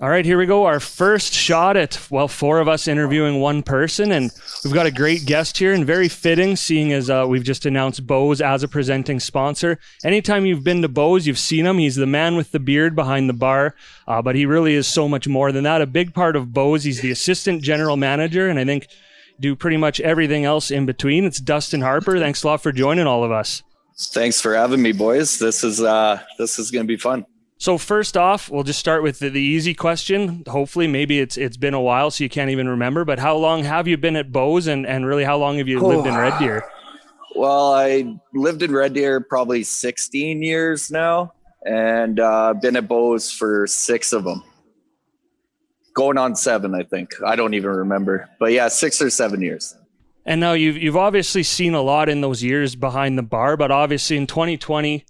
All right, here we go. Our first shot at, four of us interviewing one person, and we've got a great guest here, and very fitting, seeing as we've just announced Bose as a presenting sponsor. Anytime you've been to Bose, you've seen him. He's the man with the beard behind the bar, but he really is so much more than that. A big part of Bose, he's the assistant general manager, and I think do pretty much everything else in between. It's Dustin Harper. Thanks a lot for joining all of us. Thanks for having me, boys. This is going to be fun. So first off, we'll just start with the easy question. Hopefully, maybe it's been a while, so you can't even remember, but how long have you been at Bose, and really how long have you lived in Red Deer? Well, I lived in Red Deer probably 16 years now, and been at Bose for 6 of them. Going on 7, I think. I don't even remember. But yeah, 6 or 7 years. And now you've obviously seen a lot in those years behind the bar, but obviously in 2020,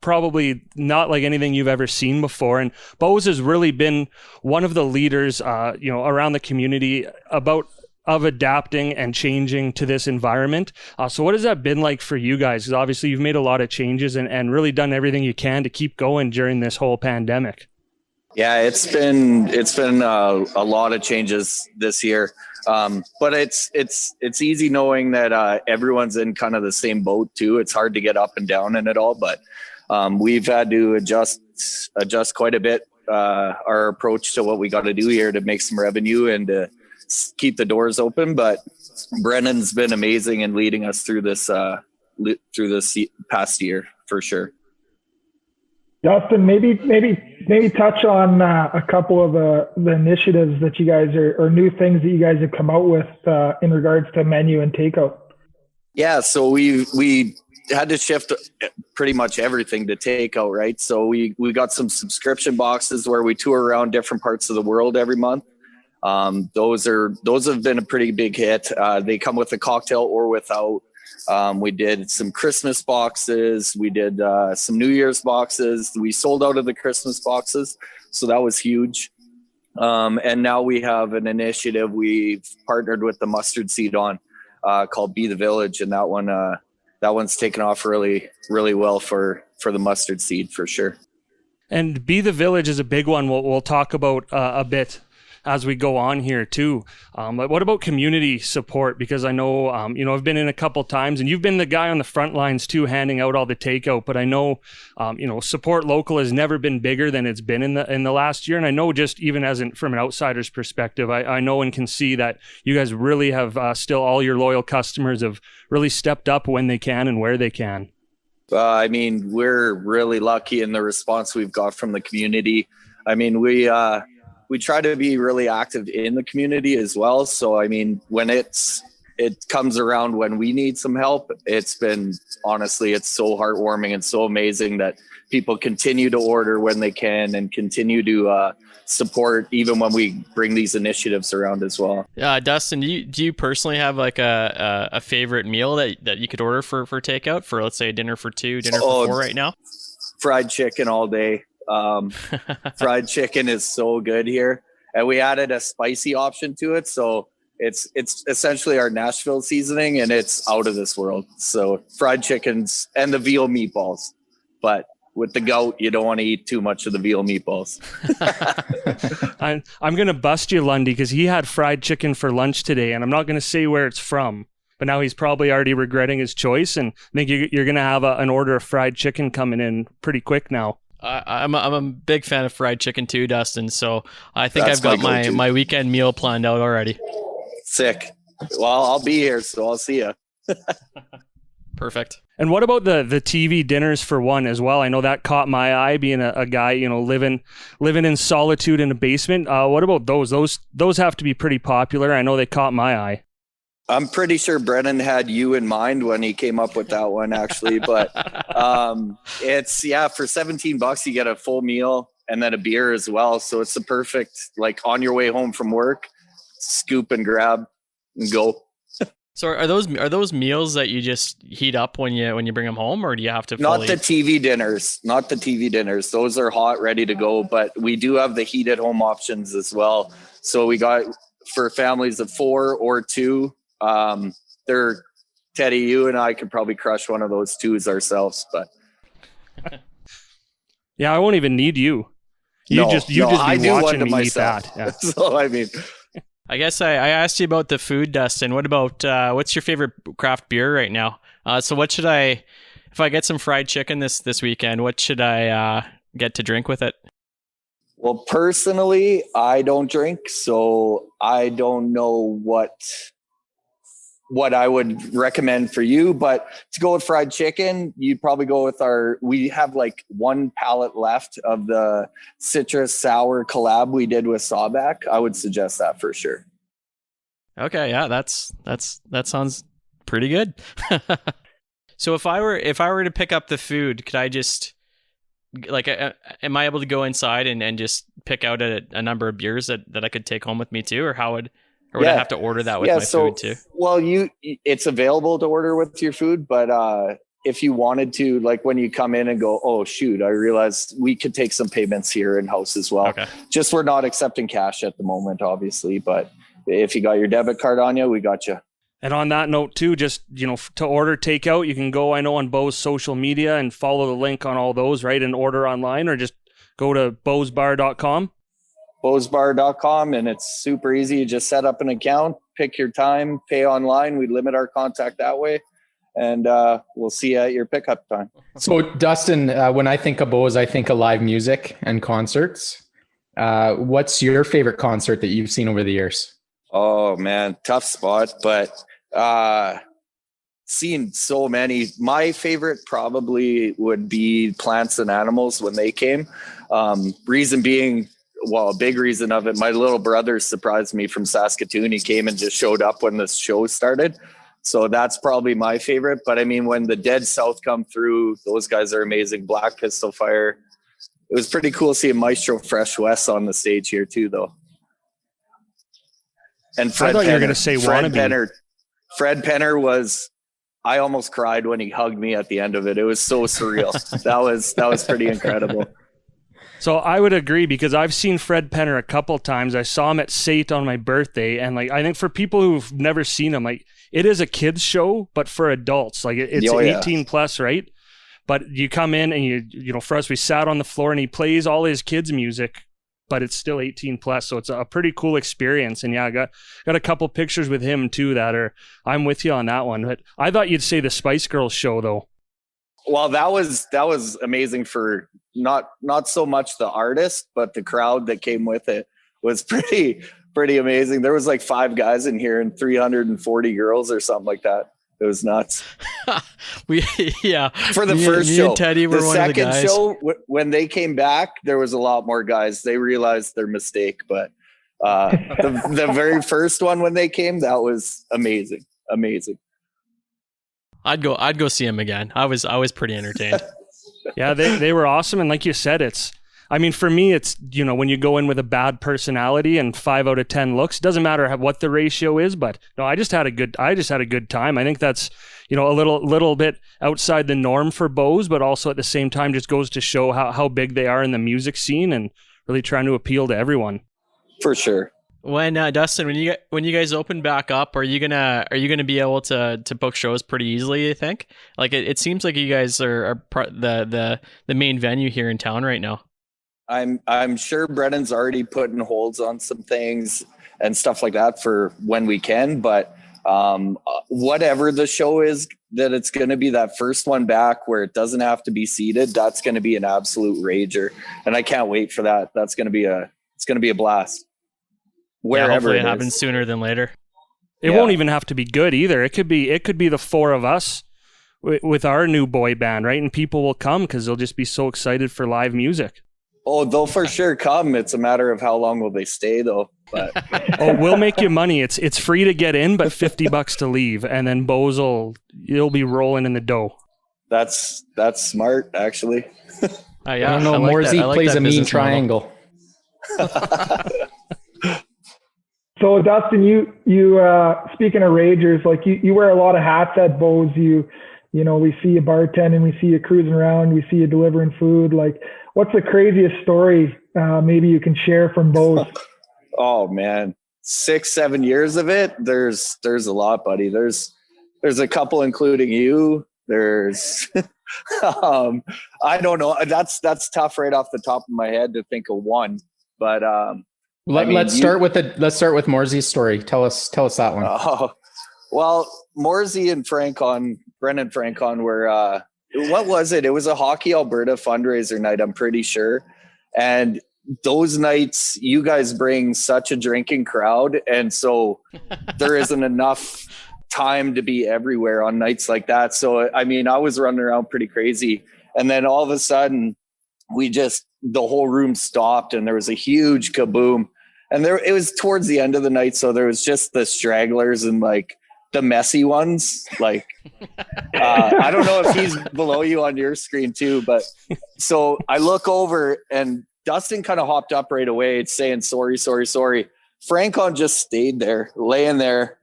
probably not like anything you've ever seen before. And Bose has really been one of the leaders, around the community of adapting and changing to this environment. So what has that been like for you guys? Because obviously you've made a lot of changes and really done everything you can to keep going during this whole pandemic. Yeah, it's been a lot of changes this year. But it's easy knowing that everyone's in kind of the same boat too. It's hard to get up and down in it all, but we've had to adjust quite a bit our approach to what we got to do here to make some revenue and to keep the doors open. But Brennan's been amazing in leading us through this past year for sure. Dustin, maybe touch on a couple of the initiatives that you guys or new things that you guys have come out with in regards to menu and takeout. Yeah, so we had to shift pretty much everything to takeout, right? So we got some subscription boxes where we tour around different parts of the world every month. Those have been a pretty big hit. They come with a cocktail or without. We did some Christmas boxes. We did some New Year's boxes. We sold out of the Christmas boxes, so that was huge. And now we have an initiative we've partnered with the Mustard Seed on called Be the Village, and that one's taken off really, really well for the Mustard Seed for sure. And Be the Village is a big one. We'll talk about a bit as we go on here too. But what about community support? Because I know, I've been in a couple times, and you've been the guy on the front lines too, handing out all the takeout. But I know, support local has never been bigger than it's been in the last year. And I know, just even from an outsider's perspective, I know and can see that you guys really have still all your loyal customers have really stepped up when they can and where they can. We're really lucky in the response we've got from the community. We try to be really active in the community as well. So, when it comes around when we need some help, it's so heartwarming and so amazing that people continue to order when they can and continue to support even when we bring these initiatives around as well. Dustin, do you personally have like a favorite meal that you could order for takeout for, let's say, dinner for 2, dinner for 4 right now? Fried chicken all day. Fried chicken is so good here, and we added a spicy option to it, so it's essentially our Nashville seasoning, and it's out of this world. So fried chickens and the veal meatballs, but with the goat, you don't want to eat too much of the veal meatballs. I'm gonna bust you, Lundy, because he had fried chicken for lunch today, and I'm not gonna say where it's from, but now he's probably already regretting his choice, and I think you're gonna have an order of fried chicken coming in pretty quick now. I'm a big fan of fried chicken too, Dustin. So I think I've got my weekend meal planned out already. Sick. Well, I'll be here, so I'll see you. Perfect. And what about the TV dinners for one as well? I know that caught my eye, being a guy, living in solitude in a basement. What about those? Those have to be pretty popular. I know they caught my eye. I'm pretty sure Brennan had you in mind when he came up with that one, actually. But it's for $17 you get a full meal and then a beer as well. So it's the perfect, like, on your way home from work, scoop and grab and go. So are those meals that you just heat up when you bring them home, or do you have to? Not the TV dinners. Those are hot, ready to go. But we do have the heated home options as well. So we got for families of 4 or 2. Teddy, you and I could probably crush one of those 2s ourselves, but yeah, I won't even need you. You just be I do one watching to me eat myself. that. Yeah. So I mean, I guess I asked you about the food, Dustin. What about what's your favorite craft beer right now? So what should if I get some fried chicken this weekend, what should I get to drink with it? well, personally, I don't drink, so I don't know what I would recommend for you. But to go with fried chicken, you'd probably go with we have like one pallet left of the citrus sour collab we did with Sawback. I would suggest that for sure. Okay, yeah, that sounds pretty good. So if I were to pick up the food, could I just like am I able to go inside and just pick out a number of beers that I could take home with me too, or would I have to order that with my food too? Well, it's available to order with your food, but if you wanted to, like when you come in and go, oh shoot, I realized we could take some payments here in house as well. Okay. Just we're not accepting cash at the moment, obviously, but if you got your debit card on you, we got you. And on that note too, just, to order takeout, you can go, I know, on Bo's social media and follow the link on all those, right? And order online, or just go to bosbar.com. bosbar.com, and it's super easy. You just set up an account, pick your time, pay online. We limit our contact that way, and we'll see you at your pickup time. So Dustin, when I think of Bose, I think of live music and concerts. What's your favorite concert that you've seen over the years? Oh man, tough spot, but seen so many. My favorite probably would be Plants and Animals when they came. Reason being, well, a big reason of it, my little brother surprised me from Saskatoon. He came and just showed up when the show started. So that's probably my favorite. But I mean, when the Dead South come through, those guys are amazing. Black Pistol Fire. It was pretty cool seeing Maestro Fresh West on the stage here too, though. And Fred I thought Penner, you were going to say Wannabe. Fred Penner was, I almost cried when he hugged me at the end of it. It was so surreal. that was pretty incredible. So I would agree, because I've seen Fred Penner a couple times. I saw him at SAIT on my birthday, and like, I think for people who've never seen him, like, it is a kids show, but for adults. Like it's 18 plus, right? But you come in and for us, we sat on the floor and he plays all his kids' music, but it's still 18 plus. So it's a pretty cool experience. And yeah, I got a couple pictures with him too I'm with you on that one. But I thought you'd say the Spice Girls show though. Well, that was amazing for not so much the artist, but the crowd that came with it was pretty amazing. There was like 5 guys in here and 340 girls or something like that. It was nuts. For the first me show. and Teddy were the one of the second guys. show, when they came back, there was a lot more guys. They realized their mistake, but the very first one when they came, that was amazing. I'd go see him again. I was pretty entertained. Yeah, they were awesome. And like you said, for me, it's, when you go in with a bad personality and 5 out of 10 looks, doesn't matter what the ratio is, but no, I just had a good time. I think that's, a little bit outside the norm for Bose, but also at the same time just goes to show how big they are in the music scene and really trying to appeal to everyone. For sure. When Dustin, when you guys open back up, are you gonna be able to book shows pretty easily? You think? Like it seems like you guys are the main venue here in town right now. I'm sure Brennan's already putting holds on some things and stuff like that for when we can, but whatever the show is, that it's going to be that first one back where it doesn't have to be seated. That's going to be an absolute rager, and I can't wait for that. It's going to be a blast. Wherever hopefully it happens sooner than later. It won't even have to be good either. It could be the 4 of us with our new boy band, right? And people will come because they'll just be so excited for live music. Oh, they'll for sure come. It's a matter of how long will they stay though. But we'll make you money. It's free to get in, but $50 to leave, and then you'll be rolling in the dough. That's smart, actually. I don't know. Morzy plays a mean triangle. So Dustin, you speaking of ragers, like you wear a lot of hats at Bose. We see you bartending, we see you cruising around, we see you delivering food. Like, what's the craziest story maybe you can share from Bose? Oh man, 6-7 years of it. There's a lot, buddy. There's a couple, including you. There's I don't know. That's tough right off the top of my head to think of one. But let's start with Morsey's story. Tell us that one. Well, Morsey and Brennan Francon were what was it? It was a Hockey Alberta fundraiser night, I'm pretty sure. And those nights, you guys bring such a drinking crowd, and so there isn't enough time to be everywhere on nights like that. So I mean, I was running around pretty crazy, and then all of a sudden the whole room stopped and there was a huge kaboom, and it was towards the end of the night, so there was just the stragglers and like the messy ones. Like I don't know if he's below you on your screen too, but so I look over and Dustin kind of hopped up right away saying sorry. Francon just stayed there, laying there,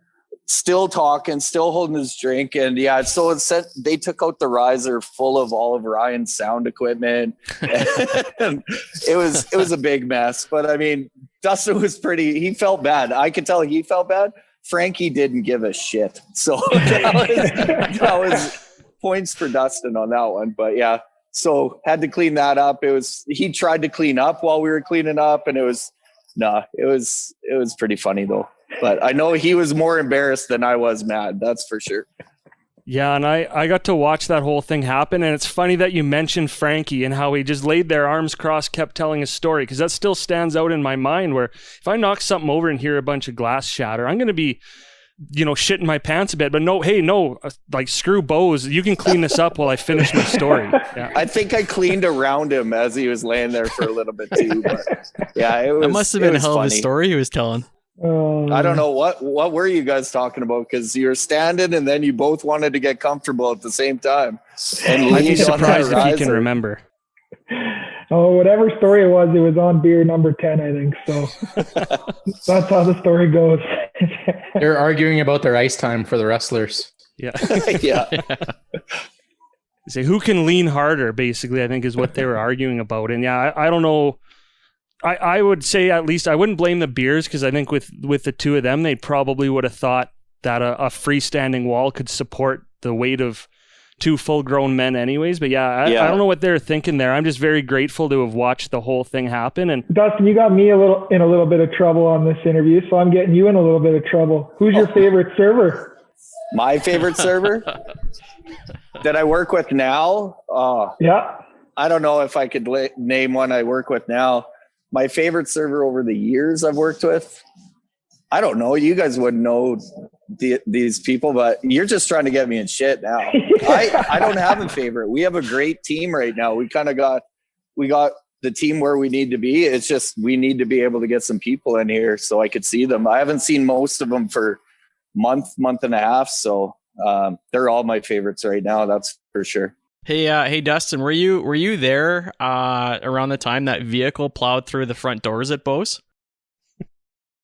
still talking, still holding his drink. And yeah, so they took out the riser full of all of Ryan's sound equipment. And it was a big mess. But I mean, Dustin he felt bad. I could tell he felt bad. Frankie didn't give a shit. So that was points for Dustin on that one. But yeah, so had to clean that up. He tried to clean up while we were cleaning up, and it was pretty funny though. But I know he was more embarrassed than I was mad. That's for sure. Yeah, and I got to watch that whole thing happen, and it's funny that you mentioned Frankie and how he just laid there, arms crossed, kept telling his story, because that still stands out in my mind, where if I knock something over and hear a bunch of glass shatter, I'm going to be, shitting my pants a bit. But no, like screw Bose, you can clean this up while I finish my story. Yeah. I think I cleaned around him as he was laying there for a little bit too. But yeah, that must have been a hell of a story he was telling. I don't know what were you guys talking about, because you were standing and then you both wanted to get comfortable at the same time. And I'd be surprised if you can remember. Oh, whatever story it was on beer number 10, I think. So that's how the story goes. They're arguing about their ice time for the wrestlers. Yeah. Yeah. Say who can lean harder, basically, I think is what they were arguing about. And yeah, I don't know. I would say, at least I wouldn't blame the beers, because I think with the two of them, they probably would have thought that a freestanding wall could support the weight of two full-grown men anyways. But yeah, I don't know what they're thinking there. I'm just very grateful to have watched the whole thing happen. And Dustin, you got me in a little bit of trouble on this interview, so I'm getting you in a little bit of trouble. Who's your favorite server? My favorite server that I work with now? Yeah. I don't know if I could name one I work with now. My favorite server over the years I've worked with, I don't know. You guys wouldn't know these people, but you're just trying to get me in shit now. I don't have a favorite. We have a great team right now. We got the team where we need to be. It's just we need to be able to get some people in here so I could see them. I haven't seen most of them for month and a half, so they're all my favorites right now. That's for sure. Hey, Dustin, were you there around the time that vehicle plowed through the front doors at Bose?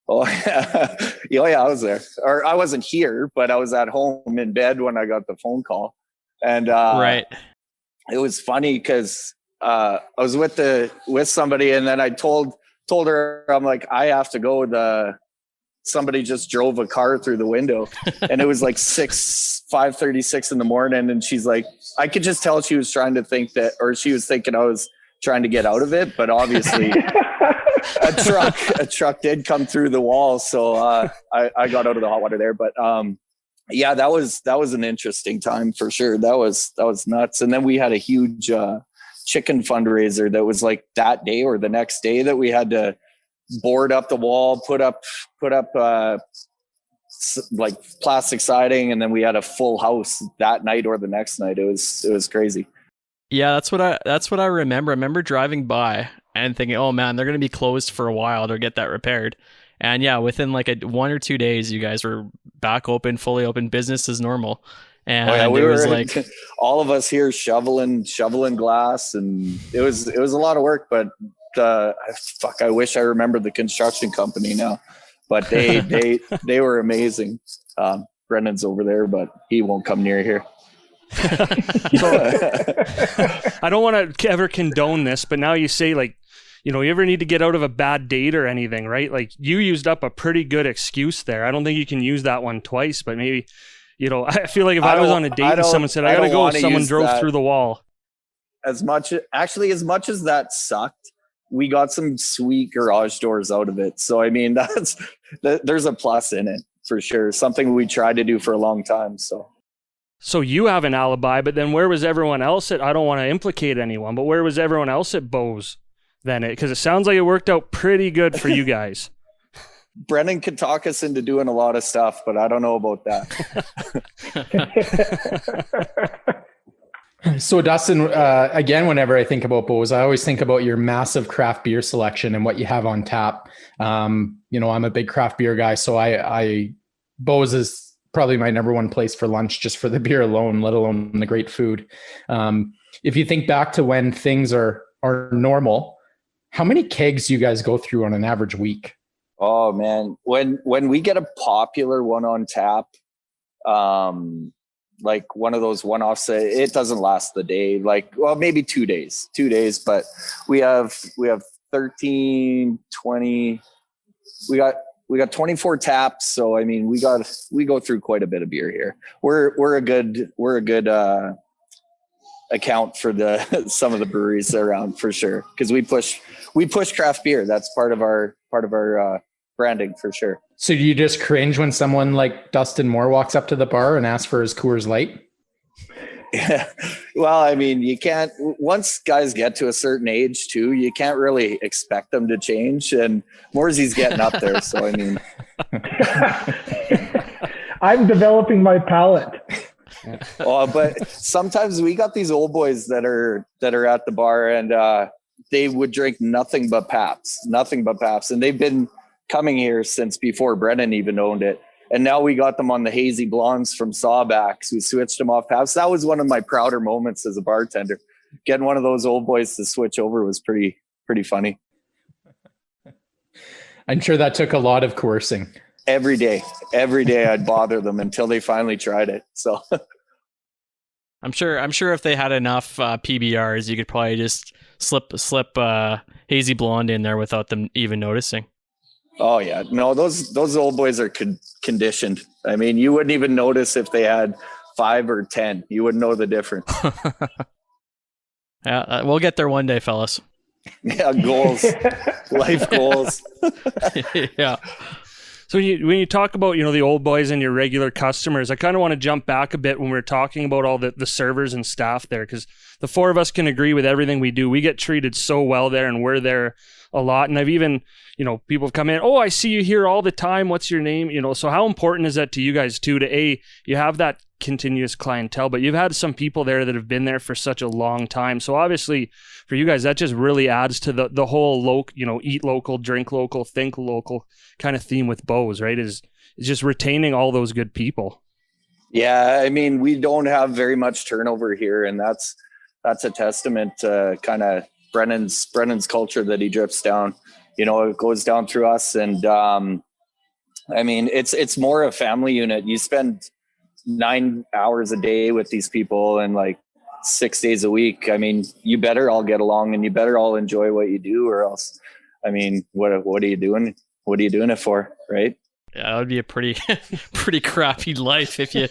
Oh yeah, I was there. Or I wasn't here, but I was at home in bed when I got the phone call, and right. It was funny because I was with somebody, and then I told her, I'm like, I have to go. Somebody just drove a car through the window, and it was like 5:36 in the morning. And she's like, I could just tell she was trying to think that, or she was thinking I was trying to get out of it. But obviously a truck did come through the wall. So I got out of the hot water there. But yeah, that was an interesting time for sure. That was nuts. And then we had a huge chicken fundraiser that was like that day or the next day that we had to board up the wall, put up like plastic siding, and then we had a full house that night or the next night. It was crazy. Yeah, that's what I remember. I remember driving by and thinking, oh man, they're going to be closed for a while to get that repaired. And yeah, within like 1 or 2 days, you guys were back open, fully open, business as normal. And we it was were like all of us here shoveling glass, and it was a lot of work. But I wish I remembered the construction company now, but they were amazing. Brendan's over there, but he won't come near here. I don't want to ever condone this, but now you say, like, you ever need to get out of a bad date or anything, right? Like, you used up a pretty good excuse there. I don't think you can use that one twice, but maybe I feel like if I was on a date and someone said, I got to go, someone drove through the wall. As much as that sucked, we got some sweet garage doors out of it. So, I mean, there's a plus in it for sure. Something we tried to do for a long time. So you have an alibi, but then where was everyone else I don't want to implicate anyone, but where was everyone else at Bo's then? Because it sounds like it worked out pretty good for you guys. Brennan could talk us into doing a lot of stuff, but I don't know about that. So Dustin, again, whenever I think about Bo's, I always think about your massive craft beer selection and what you have on tap. I'm a big craft beer guy, so Bo's is probably my number one place for lunch, just for the beer alone, let alone the great food. If you think back to when things are normal, how many kegs do you guys go through on an average week? Oh man, when we get a popular one on tap, like one of those one-offs, it doesn't last the day. Maybe 2 days, but we have 13, 20, we got 24 taps. So, I mean, we go through quite a bit of beer here. We're a good account for some of the breweries around for sure. Cause we push craft beer. That's part of our branding for sure. So do you just cringe when someone like Dustin Moore walks up to the bar and asks for his Coors Light? Yeah. Well, I mean, you can't, once guys get to a certain age too, you can't really expect them to change, and Mooresy's getting up there. So, I mean, I'm developing my palate. But sometimes we got these old boys that are at the bar, and they would drink nothing but Paps. And they've been coming here since before Brennan even owned it. And now we got them on the hazy blondes from Sawbacks. We switched them off Paps. That was one of my prouder moments as a bartender. Getting one of those old boys to switch over was pretty funny. I'm sure that took a lot of coercing. Every day I'd bother them until they finally tried it. So I'm sure if they had enough PBRs, you could probably just slip hazy blonde in there without them even noticing. Oh yeah, no, those old boys are conditioned. I mean, you wouldn't even notice if they had 5 or 10. You wouldn't know the difference. Yeah, we'll get there one day, fellas. Yeah, goals, life goals. Yeah. So when you talk about, the old boys and your regular customers, I kind of want to jump back a bit when we're talking about all the servers and staff there, because the four of us can agree with everything we do. We get treated so well there, and we're there a lot. And I've even, people have come in, oh, I see you here all the time. What's your name? So how important is that to you guys too, you have that continuous clientele, but you've had some people there that have been there for such a long time. So obviously for you guys, that just really adds to the whole eat local, drink local, think local kind of theme with Bo's, right? Is just retaining all those good people. Yeah. I mean, we don't have very much turnover here, and that's a testament to kind of Brennan's culture that he drips down. It goes down through us, and I mean, it's more a family unit. You spend 9 hours a day with these people, and like 6 days a week. I mean, you better all get along, and you better all enjoy what you do, or else, I mean, what are you doing? What are you doing it for, right? Yeah, that would be a pretty crappy life if you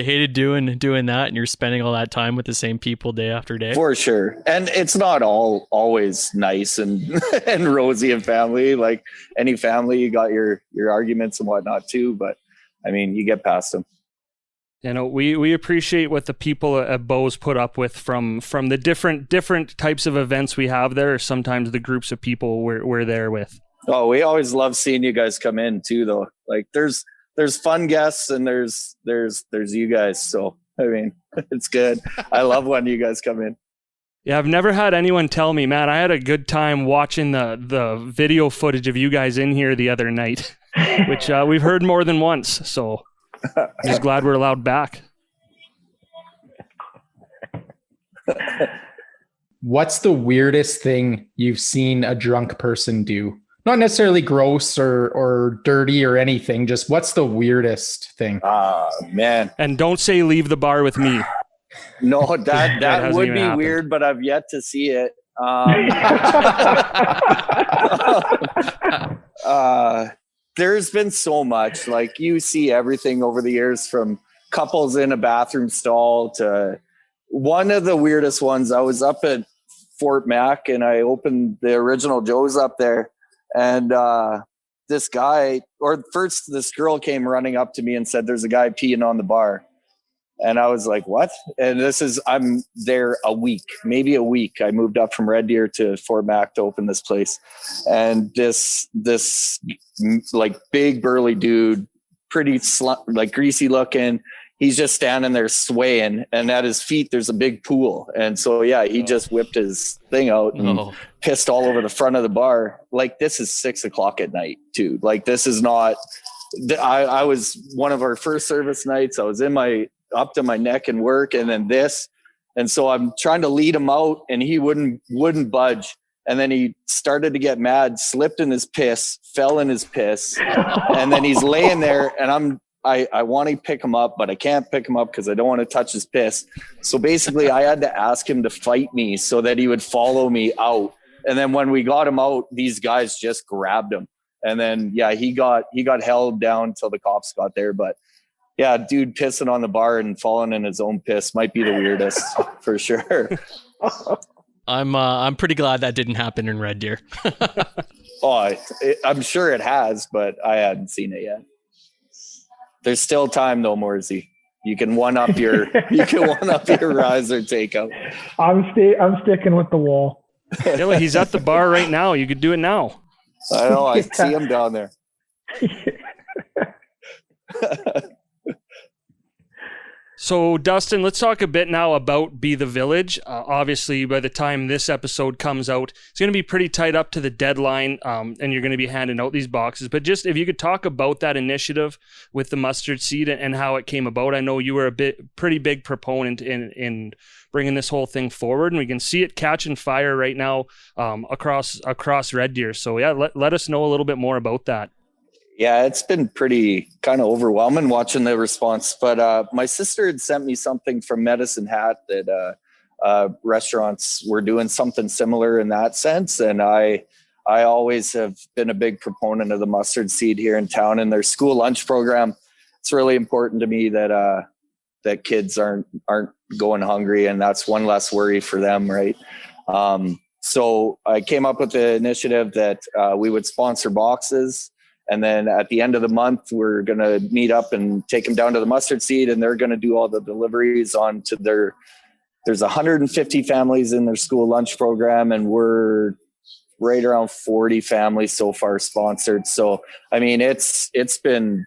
hated doing that, and you're spending all that time with the same people day after day. For sure. And it's not always nice and and rosy and family. Like any family, you got your arguments and whatnot too, but I mean, you get past them. We appreciate what the people at Bo's put up with from the different types of events we have there, or sometimes the groups of people we're there with. Oh, we always love seeing you guys come in too, though. Like there's fun guests, and there's you guys. So, I mean, it's good. I love when you guys come in. Yeah, I've never had anyone tell me, man, I had a good time watching the video footage of you guys in here the other night, which we've heard more than once. So I'm just glad we're allowed back. What's the weirdest thing you've seen a drunk person do? Not necessarily gross or dirty or anything. Just what's the weirdest thing? Man. And don't say leave the bar with me. No, that would be happened. Weird, but I've yet to see it. There's been so much. Like you see everything over the years from couples in a bathroom stall to one of the weirdest ones. I was up at Fort Mac and I opened the original Joe's up there, and this girl came running up to me and said, "There's a guy peeing on the bar." And I was like, "What?" And I'm there maybe a week. I moved up from Red Deer to Fort Mac to open this place. And this like big burly dude, pretty like greasy looking, he's just standing there swaying, and at his feet there's a big pool. And so he just whipped his thing out and pissed all over the front of the bar. Like, this is 6:00 at night too. Like, this is not, I was one of our first service nights. I was up to my neck in work, and then this. And so I'm trying to lead him out, and he wouldn't budge. And then he started to get mad, slipped in his piss, fell in his piss. And then he's laying there, and I want to pick him up, but I can't pick him up because I don't want to touch his piss. So basically I had to ask him to fight me so that he would follow me out. And then when we got him out, these guys just grabbed him. And then, he got held down till the cops got there. But yeah, dude pissing on the bar and falling in his own piss might be the weirdest for sure. I'm pretty glad that didn't happen in Red Deer. I'm sure it has, but I hadn't seen it yet. There's still time though, Morsey. You can one up your riser takeout. I'm sticking with the wall. Dylan, he's at the bar right now. You could do it now. I know. I see him down there. So, Dustin, let's talk a bit now about Be the Village. Obviously, by the time this episode comes out, it's going to be pretty tight up to the deadline, and you're going to be handing out these boxes. But just if you could talk about that initiative with the mustard seed and how it came about. I know you were pretty big proponent in bringing this whole thing forward, and we can see it catching fire right now across Red Deer. So, let us know a little bit more about that. Yeah, it's been pretty kind of overwhelming watching the response. But my sister had sent me something from Medicine Hat that restaurants were doing something similar in that sense. And I always have been a big proponent of the mustard seed here in town and their school lunch program. It's really important to me that kids aren't going hungry, and that's one less worry for them, right? So I came up with the initiative that we would sponsor boxes. And then at the end of the month, we're going to meet up and take them down to the mustard seed, and they're going to do all the deliveries onto there's 150 families in their school lunch program, and we're right around 40 families so far sponsored. So, I mean, it's been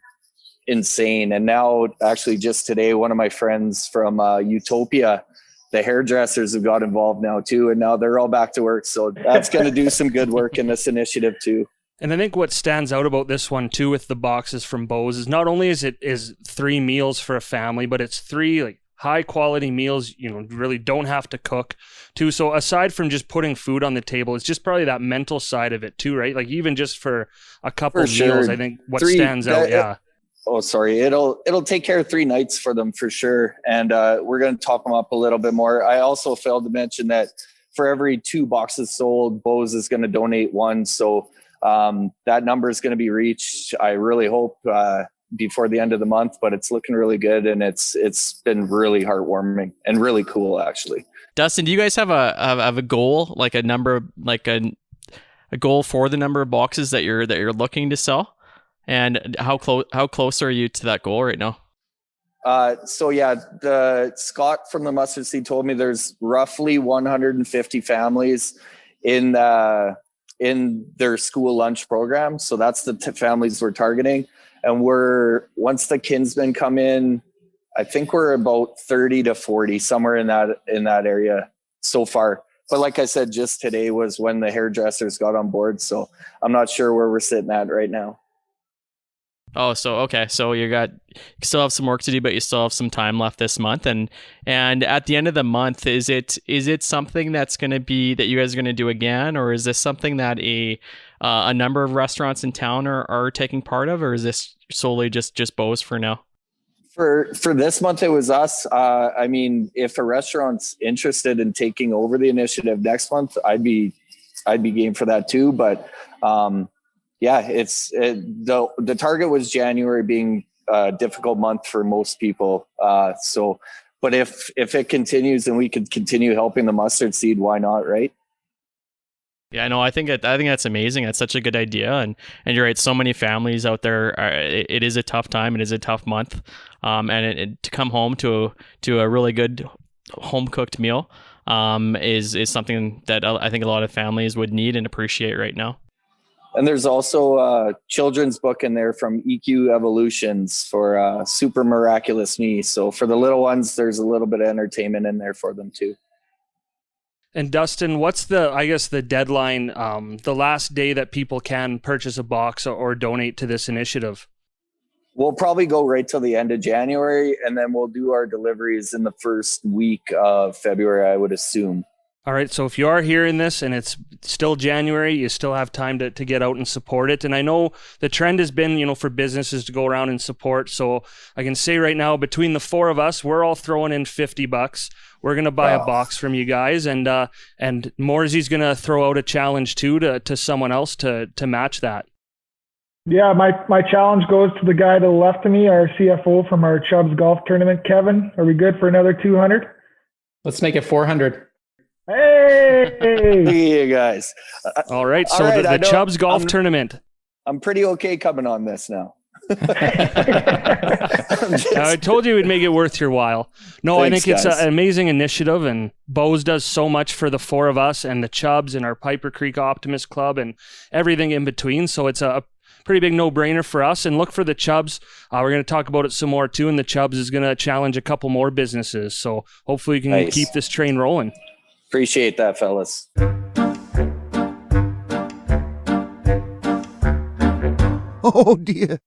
insane. And now actually just today, one of my friends from Utopia, the hairdressers have got involved now too. And now they're all back to work. So that's going to do some good work in this initiative too. And I think what stands out about this one too with the boxes from Bo's is not only is 3 meals for a family, but it's 3 like high quality meals, really don't have to cook too. So aside from just putting food on the table, it's just probably that mental side of it too, right? Like even just for a couple of meals, I think what stands out. Yeah. Oh, sorry. It'll take care of 3 nights for them for sure. And we're going to top them up a little bit more. I also failed to mention that for every 2 boxes sold, Bo's is going to donate 1. So that number is going to be reached, I really hope, before the end of the month, but it's looking really good, and it's been really heartwarming and really cool, actually. Dustin, do you guys have a goal, like a number, like a goal for the number of boxes that you're looking to sell, and how close are you to that goal right now? So yeah, Scott from the Mustard Seed told me there's roughly 150 families in their school lunch program. So that's the families we're targeting. And once the Kinsmen come in, I think we're about 30 to 40, somewhere in that area so far. But like I said, just today was when the hairdressers got on board. So I'm not sure where we're sitting at right now. Oh, so okay. So you still have some work to do, but you still have some time left this month. And at the end of the month, is it something that's going to be that you guys are going to do again, or is this something that a number of restaurants in town are taking part of, or is this solely just Bo's for now? For this month, it was us. I mean, if a restaurant's interested in taking over the initiative next month, I'd be game for that too. But yeah, the target was January being difficult month for most people. But if it continues and we could continue helping the mustard seed, why not, right? Yeah, no, I think that's amazing. That's such a good idea, and you're right. So many families out there, it is a tough time. It is a tough month, and to come home to a really good home cooked meal is something that I think a lot of families would need and appreciate right now. And there's also a children's book in there from EQ Evolutions for Super Miraculous Me. So for the little ones, there's a little bit of entertainment in there for them too. And Dustin, what's the deadline, the last day that people can purchase a box or donate to this initiative? We'll probably go right till the end of January, and then we'll do our deliveries in the first week of February, I would assume. All right, so if you are hearing this and it's still January, you still have time to get out and support it. And I know the trend has been, for businesses to go around and support. So I can say right now, between the four of us, we're all throwing in $50. We're going to buy a box from you guys. And Morrissey's going to throw out a challenge too to someone else to match that. Yeah, my challenge goes to the guy to the left of me, our CFO from our Chubbs golf tournament, Kevin. Are we good for another 200? Let's make it 400. Hey, you guys. All right. So the Chubbs golf tournament. I'm pretty okay coming on this now. I told you we'd make it worth your while. No, thanks, I think it's an amazing initiative, and Bose does so much for the four of us and the Chubbs and our Piper Creek Optimist Club and everything in between. So it's a pretty big no-brainer for us. And look for the Chubbs. We're going to talk about it some more too, and the Chubbs is going to challenge a couple more businesses. So hopefully we can keep this train rolling. Appreciate that, fellas. Oh dear.